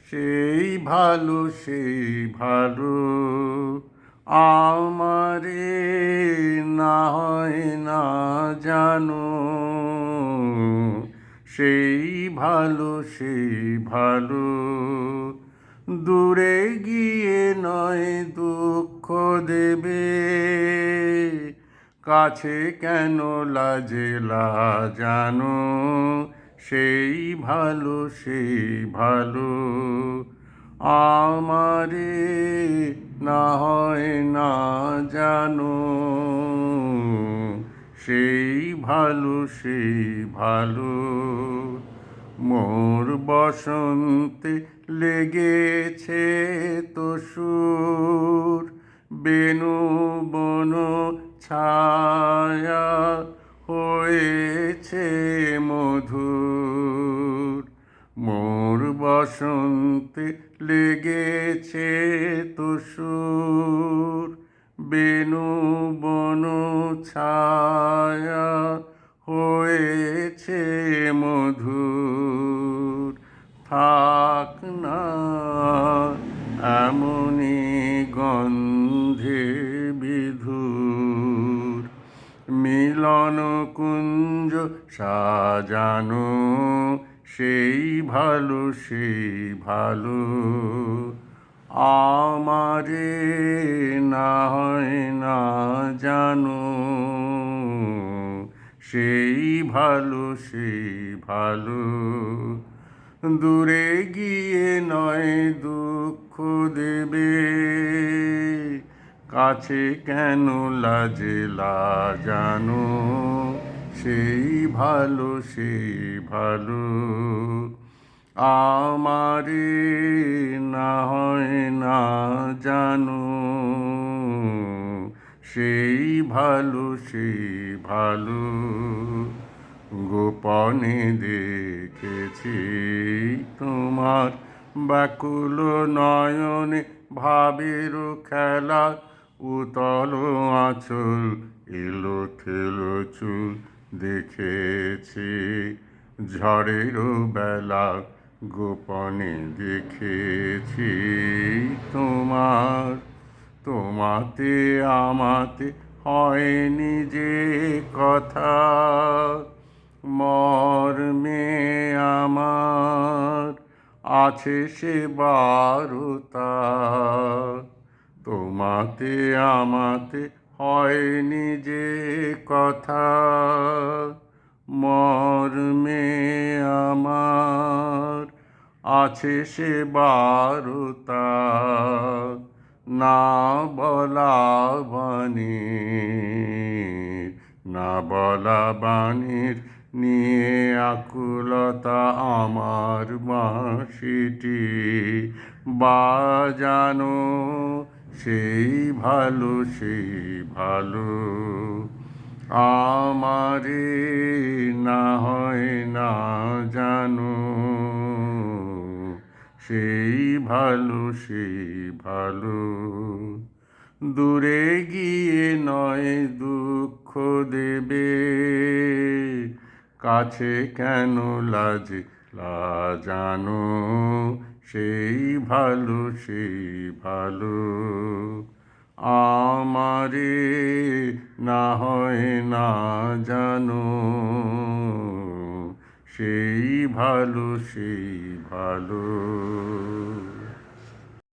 সেই ভালো সেই ভালো আমারে না হয় না জানো, সেই ভালো সেই ভালো দূরে গিয়ে নয় দুঃখ দেবে, কাছে কেন লাজেলা জানো, সেই ভালো সেই ভালো আমারে না হয় না জানো, সেই ভালো সেই ভালো মোর বসন্তে লেগেছে তো সুর, বেনু বন ছায়া হয়েছে মধুর, মোর বসন্তে লেগেছে তো সুর, বেনু বন ছায়া হয়েছে মধুর, থাক না এমনি গন্ধে বিধুর, মিলন কুঞ্জ সাজানো, সেই ভালো সেই ভালো আমারে না হয় না জানো, সেই ভালো সেই ভালো দূরে গিয়ে নয় দুঃখ দেবে, কাছে কেন লাজেলা জানো, সেই ভালো সেই ভালো আমারে না হয় না জানো, সেই ভালো সেই ভালো গোপনে দেখেছি তোমার ব্যাকুল নয়নে ভাবের খেলা, উতল আঁচল এলো থেলো চুল দেখেছি ঝড়ের বেলা, গোপনে দেখেছি তোমার, তোমাতে আমাতে হয়নি যে কথা, মর্মে আমার আছে সে বারতা, তোমাতে আমাতে হয়নি যে কথা, মর্মে আমার আছে সে বারতা, না বলা বাণীর না বলা বাণীর নিয়ে আকুলতা আমার বাঁশিটি বাজানো, সেই ভালো সেই ভালো আমারে না হয় না জানো, সেই ভালো সেই ভালো দূরে গিয়ে নয় দুঃখ দেবে, কাছে কেন লাজেলা জানো, সেই ভালো সেই ভালো আমারে না হয় না জানো, সেই ভালো সেই ভালো।